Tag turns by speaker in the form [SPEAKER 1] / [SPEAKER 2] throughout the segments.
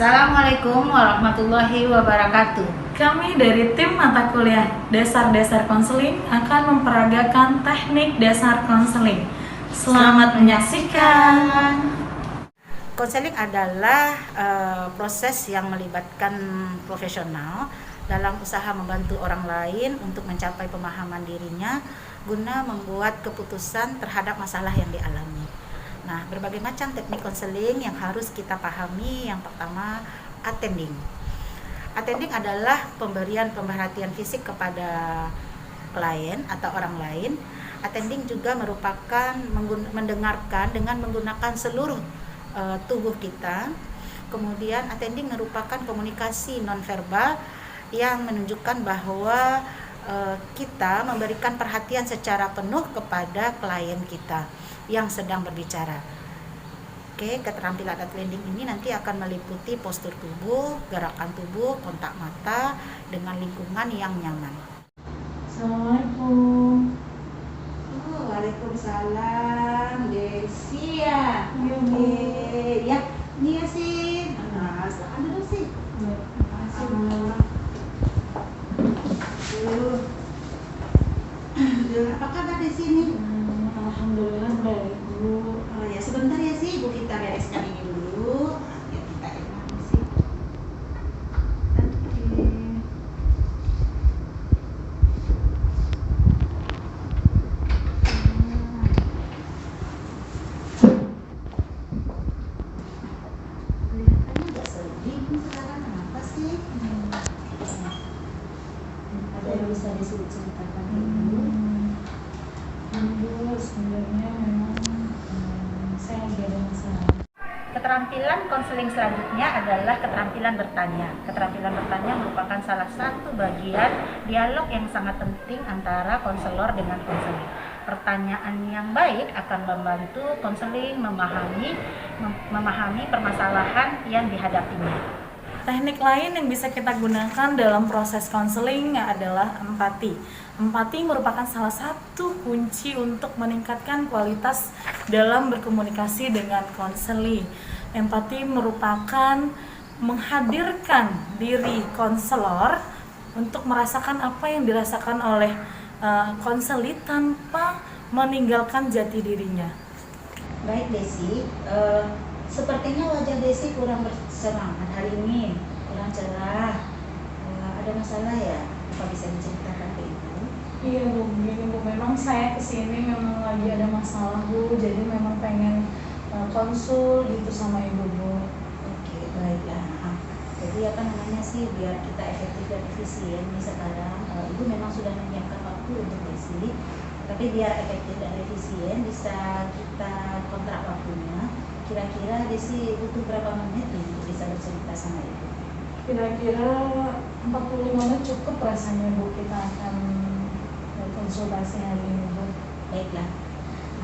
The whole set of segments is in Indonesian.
[SPEAKER 1] Assalamualaikum warahmatullahi wabarakatuh.
[SPEAKER 2] Kami dari tim mata kuliah Dasar-Dasar Konseling akan memperagakan teknik dasar konseling. Selamat menyaksikan.
[SPEAKER 1] Konseling adalah proses yang melibatkan profesional dalam usaha membantu orang lain untuk mencapai pemahaman dirinya guna membuat keputusan terhadap masalah yang dialami. Nah, berbagai macam teknik konseling yang harus kita pahami. Yang pertama, attending. Attending adalah pemberian pemerhatian fisik kepada klien atau orang lain. Attending juga merupakan mendengarkan dengan menggunakan seluruh tubuh kita. Kemudian attending merupakan komunikasi nonverbal yang menunjukkan bahwa kita memberikan perhatian secara penuh kepada klien kita yang sedang berbicara. Oke, keterampilan attending ini nanti akan meliputi postur tubuh, gerakan tubuh, kontak mata dengan lingkungan yang nyaman.
[SPEAKER 2] Assalamualaikum.
[SPEAKER 1] Waalaikumsalam, Desi ya. Ya, ini ya sih. Silakan dulu sih. Apa kabar di sini?
[SPEAKER 2] Alhamdulillah baik, Bu.
[SPEAKER 1] Oh ya, sebentar ya sih, Bu, kita bereskan ini dulu. Ya, kita enak sih. Kelihatannya agak sedih sekarang, kenapa sih? Ada yang bisa diceritakan dulu?
[SPEAKER 2] Bu, sebenarnya memang saya lagi ada masalah.
[SPEAKER 1] Keterampilan konseling selanjutnya adalah keterampilan bertanya. Keterampilan bertanya merupakan salah satu bagian dialog yang sangat penting antara konselor dengan konseling. Pertanyaan yang baik akan membantu konseling memahami permasalahan yang dihadapinya.
[SPEAKER 2] Teknik lain yang bisa kita gunakan dalam proses konseling adalah empati. Empati merupakan salah satu kunci untuk meningkatkan kualitas dalam berkomunikasi dengan konseling. Empati merupakan menghadirkan diri konselor untuk merasakan apa yang dirasakan oleh konseli tanpa meninggalkan jati dirinya.
[SPEAKER 1] Baik Desi, sepertinya wajah Desi kurang bersemangat hari ini, kurang cerah. Ada masalah ya? Apa bisa diceritakan ke Ibu?
[SPEAKER 2] Iya Bu, begini Bu, memang saya kesini memang lagi ada masalah Bu, jadi memang pengen konsul gitu sama Ibu Bu.
[SPEAKER 1] Oke, baiklah. Jadi apa namanya sih, biar kita efektif dan efisien nih sekarang, Ibu memang sudah menyiapkan waktu untuk Desi, tapi biar efektif dan efisien bisa kita kontrak waktunya. Kira-kira Desi butuh berapa menit untuk bisa bercerita sama Ibu?
[SPEAKER 2] Kira-kira 45 menit cukup rasanya Bu, kita akan konsultasi hari ini Bu.
[SPEAKER 1] Baiklah.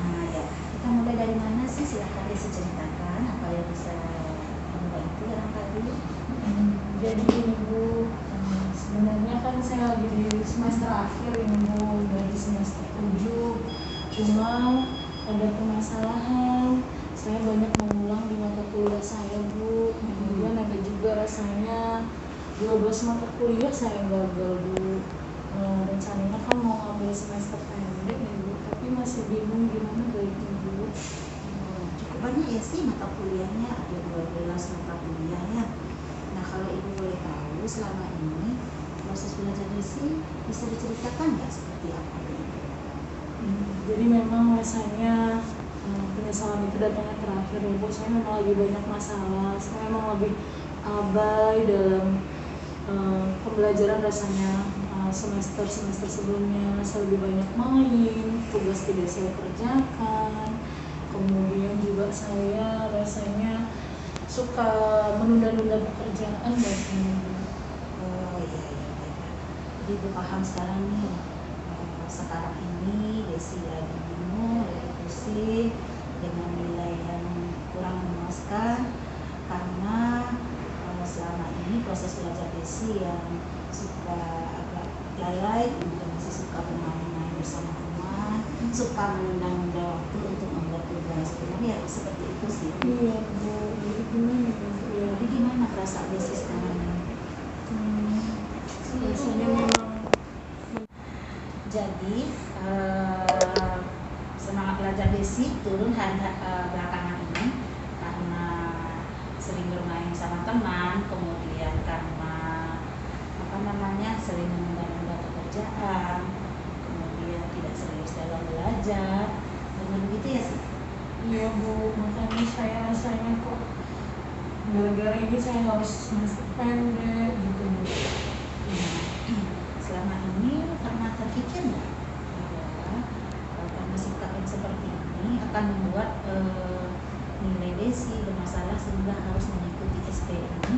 [SPEAKER 1] Nah ya, kita mulai dari mana sih? Silahkan Desi ceritakan apa yang bisa membantu barangkali.
[SPEAKER 2] Jadi ini Bu, sebenarnya kan saya lagi di semester akhir ini Bu, dari semester 7. Cuma ada permasalahan, saya banyak mengulang di mata kuliah saya Bu. Kemudian ada juga rasanya 12 mata kuliah saya gagal Bu. Rencananya kan mau ngambil semester pendek nih Bu, tapi masih bingung gimana baiknya Bu.
[SPEAKER 1] Cukup banyak ya sih mata kuliahnya, ada 12 mata kuliah ya. Nah kalau Ibu boleh tahu selama ini proses belajar Desi bisa diceritakan nggak seperti apa?
[SPEAKER 2] Jadi memang rasanya penyesalan itu datangnya terakhir ya Bu. Saya memang lagi banyak masalah, saya memang lebih abai dalam pembelajaran rasanya. Semester sebelumnya saya lebih banyak main, tugas tidak saya kerjakan. Kemudian juga saya rasanya suka menunda-nunda pekerjaan dan ini.
[SPEAKER 1] Oh iya, jadi Ibu paham sekarang nih. Sekarang ini Desi lagi bingung, lagi pusing dengan nilai yang kurang memuaskan karena selama ini proses belajar Desi yang suka agak lalai, kemudian masih suka bermain-main bersama teman, suka menunda-nunda waktu untuk membuat tugas. Sebenarnya seperti itu sih.
[SPEAKER 2] Iya Bu, jadi gimana Bu?
[SPEAKER 1] Jadi gimana saat Desi sekarang ini?
[SPEAKER 2] Biasanya memang
[SPEAKER 1] Jadi semangat belajar Desi turun belakangan ini karena sering bermain sama teman, kemudian karena sering menunda-nunda pekerjaan, kemudian tidak serius dalam belajar, dengan begitu ya sih.
[SPEAKER 2] iya Bu, makanya saya rasanya kok gara-gara ini saya harus semester pendek gitu Bu.
[SPEAKER 1] Selama ini pernah terpikir nggak bahwa karena sikap yang seperti ini akan membuat nilai Desi bermasalah sehingga harus mengikuti SP ini?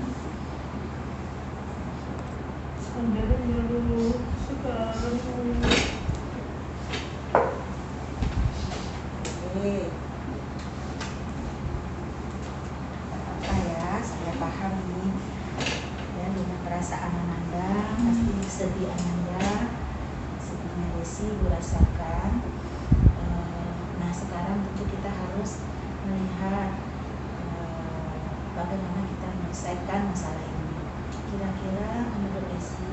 [SPEAKER 2] Sadarnya dulu sekarang
[SPEAKER 1] apa ya, saya paham nih ya dengan perasaan Ananda, pasti sedih Ananda, sedihnya Desi dirasakan. Nah sekarang tentu kita harus melihat bagaimana kita menyelesaikan masalah ini. Kira-kira menurut Desi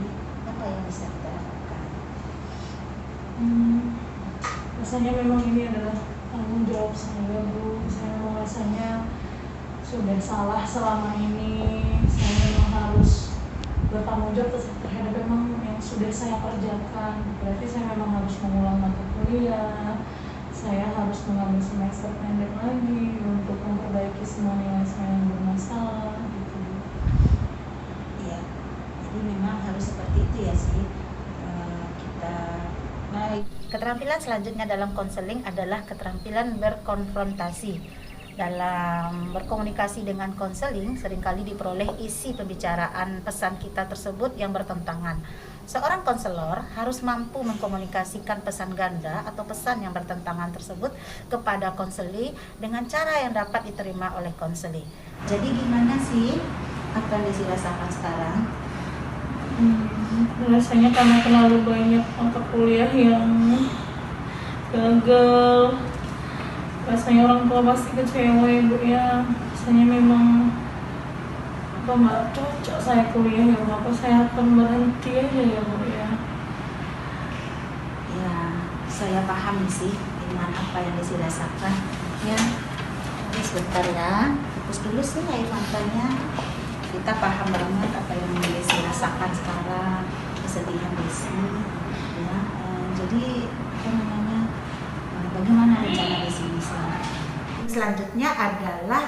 [SPEAKER 1] apa yang bisa kita lakukan?
[SPEAKER 2] Rasanya memang ini adalah tanggung jawab saya Bu. Saya memang rasanya sudah salah selama ini. Saya memang harus bertanggung jawab terhadap memang yang sudah saya kerjakan. Berarti saya memang harus mengulang mata kuliah. Saya harus mengambil semester pendek lagi untuk memperbaiki semua nilai saya yang bermasalah gitu.
[SPEAKER 1] Iya, jadi memang harus seperti itu ya sih. Keterampilan selanjutnya dalam konseling adalah keterampilan berkonfrontasi. Dalam berkomunikasi dengan konseling seringkali diperoleh isi pembicaraan pesan kita tersebut yang bertentangan. Seorang konselor harus mampu mengkomunikasikan pesan ganda atau pesan yang bertentangan tersebut kepada konseli dengan cara yang dapat diterima oleh konseli. Jadi gimana sih apa yang Desi rasakan sekarang?
[SPEAKER 2] Rasanya karena terlalu banyak mata kuliah yang gagal. Rasanya orang tua pasti kecewa ya Bu ya. Rasanya memang nggak cocok saya kuliah ya Bu. Apa saya akan berhenti aja ya Bu ya.
[SPEAKER 1] Ya, saya paham sih dengan apa yang Desi rasakan. Ya, ini sebentar ya. Fokus dulu sih air matanya. Kita paham banget apa yang Desi rasakan sekarang, kesedihan Desi. Ya, jadi bagaimana rencana Desi bisa? Selanjutnya adalah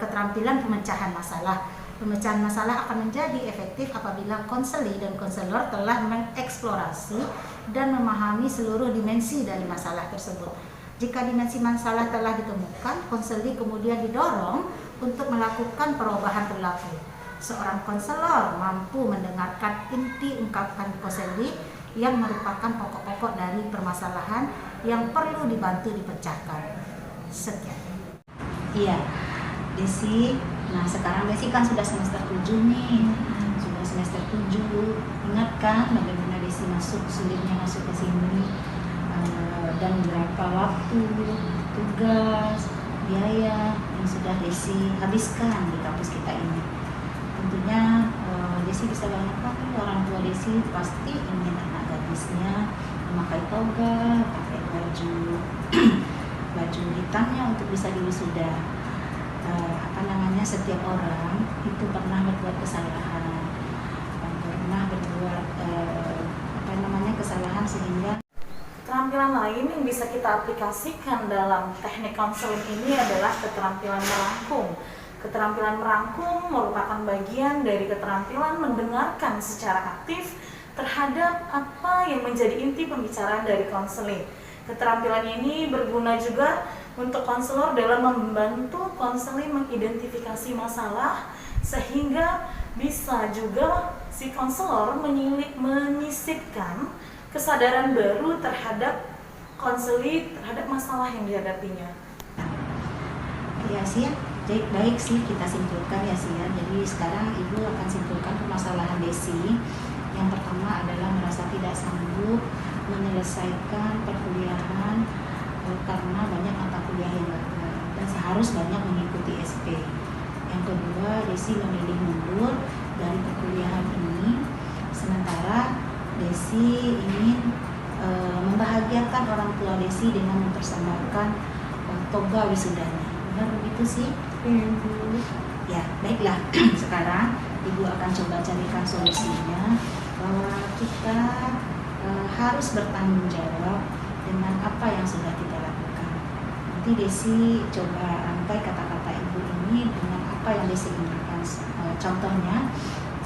[SPEAKER 1] keterampilan pemecahan masalah. Pemecahan masalah akan menjadi efektif apabila konseli dan konselor telah mengeksplorasi dan memahami seluruh dimensi dari masalah tersebut. Jika dimensi masalah telah ditemukan, konseli kemudian didorong untuk melakukan perubahan perilaku. Seorang konselor mampu mendengarkan inti ungkapan konseli yang merupakan pokok-pokok dari permasalahan yang perlu dibantu dipecahkan. Sekian. Iya, Desi. Nah, sekarang Desi kan sudah semester 7 nih. Sudah semester 7. Ingat kan bagaimana Desi sulitnya masuk ke sini, dan berapa waktu, tugas, biaya yang sudah Desi habiskan di kampus kita ini. Tentunya Desi bisa bayangkan orang tua Desi pasti ingin anak gadisnya memakai toga, pakai baju hitamnya untuk bisa diwisuda. Setiap orang itu pernah berbuat kesalahan, pernah berbuat kesalahan sehingga
[SPEAKER 2] Keterampilan lain yang bisa kita aplikasikan dalam teknik konseling ini adalah keterampilan merangkum. Keterampilan merangkum merupakan bagian dari keterampilan mendengarkan secara aktif terhadap apa yang menjadi inti pembicaraan dari konseling. Keterampilan ini berguna juga untuk konselor dalam membantu konseling mengidentifikasi masalah sehingga bisa juga si konselor menyisipkan kesadaran baru terhadap konseli terhadap masalah yang dihadapinya.
[SPEAKER 1] Ya sih, baik sih kita simpulkan ya sih ya. Jadi sekarang Ibu akan simpulkan permasalahan Desi. Yang pertama adalah merasa tidak sanggup menyelesaikan perkuliahan karena banyak mata kuliah yang gagal dan harus banyak mengikuti SP. Yang kedua, Desi memilih mundur libur dari perkuliahan ini, sementara Desi ingin membahagiakan orang tua Desi dengan mempersembahkan toga wisudanya. Benar begitu sih?
[SPEAKER 2] Iya Bu.
[SPEAKER 1] Ya, baiklah. Sekarang Ibu akan coba carikan solusinya bahwa kita harus bertanggung jawab dengan apa yang sudah kita lakukan. Nanti Desi coba rangkai kata-kata Ibu ini dengan apa yang Desi inginkan. Contohnya,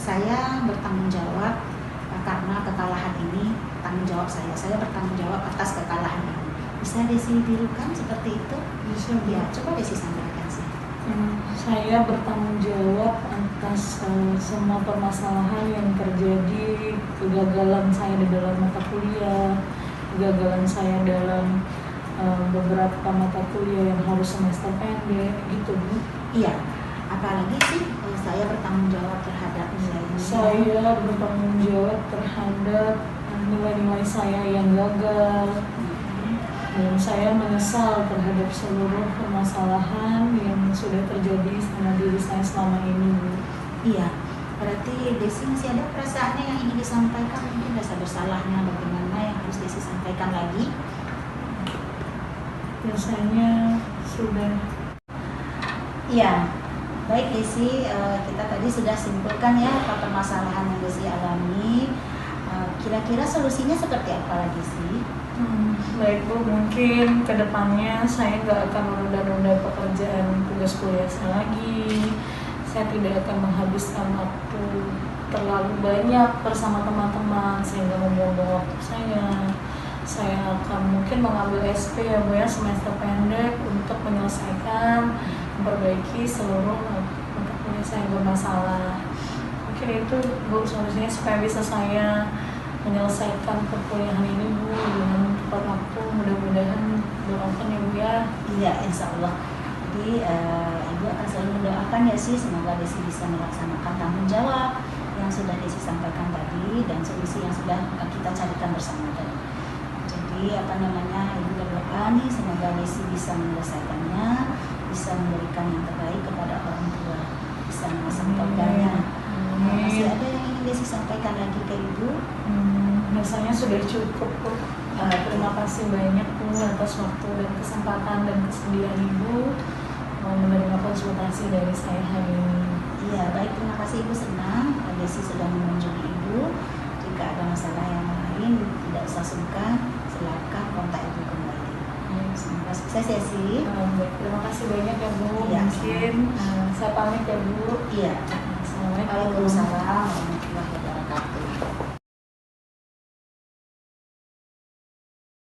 [SPEAKER 1] saya bertanggung jawab karena kekalahan ini, tanggung jawab saya bertanggung jawab atas kekalahan ini. Bisa Desi tirukan seperti itu?
[SPEAKER 2] Bisa Bu.
[SPEAKER 1] Ya, coba Desi sampaikan sih.
[SPEAKER 2] Saya bertanggung jawab atas semua permasalahan yang terjadi, kegagalan saya di dalam mata kuliah, kegagalan saya dalam beberapa mata kuliah yang harus semester pendek, gitu Bu.
[SPEAKER 1] Iya, apalagi sih saya bertanggung jawab terhadap nilai-nilai.
[SPEAKER 2] Saya bertanggung jawab terhadap nilai-nilai saya yang gagal, dan saya menyesal terhadap seluruh permasalahan yang sudah terjadi sama diri saya selama ini Bu.
[SPEAKER 1] Iya, berarti Desi masih ada perasaannya yang ingin disampaikan, mungkin rasa bersalahnya bagaimana yang harus Desi sampaikan lagi.
[SPEAKER 2] Biasanya sudah.
[SPEAKER 1] Iya, baik Desi, kita tadi sudah simpulkan ya apa permasalahan yang Desi alami. Kira-kira solusinya seperti apa lagi sih?
[SPEAKER 2] Baik Bu, mungkin kedepannya saya nggak akan menunda-nunda pekerjaan tugas kuliah saya lagi. Saya tidak akan menghabiskan waktu terlalu banyak bersama teman-teman sehingga membuang waktu saya. Saya akan mungkin mengambil SP ya Bu ya, semester pendek untuk menyelesaikan, memperbaiki seluruh mata kuliah saya yang bermasalah. Mungkin itu Bu solusinya supaya bisa saya menyelesaikan perkuliahan ini Bu dengan tepat waktu. Mudah-mudahan doakan ya Bu ya.
[SPEAKER 1] Iya, insya Allah. Jadi Ibu akan selalu mendoakan ya sih, semoga Desi bisa melaksanakan tanggung jawab yang sudah Desi sampaikan tadi dan solusi yang sudah kita carikan bersama tadi. Jadi Ibu berdoa nih semoga Desi bisa menyelesaikannya, bisa memberikan yang terbaik kepada orang tua, bisa memasang toganya. Masih ada yang ingin Desi sampaikan lagi ke Ibu?
[SPEAKER 2] Rasanya sudah cukup Bu. Terima kasih banyak Bu atas waktu dan kesempatan dan kesediaan Ibu menerima konsultasi dari saya hari ini.
[SPEAKER 1] Iya, baik, terima kasih Ibu, senang Desi sudah mengunjungi Ibu. Jika ada masalah yang lain tidak usah sungkan, silakan kontak Ibu kembali. Semoga sukses ya sih.
[SPEAKER 2] Baik, terima kasih banyak ya Bu.
[SPEAKER 1] Iya,
[SPEAKER 2] Mungkin saya pamit ya Bu.
[SPEAKER 1] Iya.
[SPEAKER 2] Assalamualaikum.
[SPEAKER 1] Waalaikumsalam.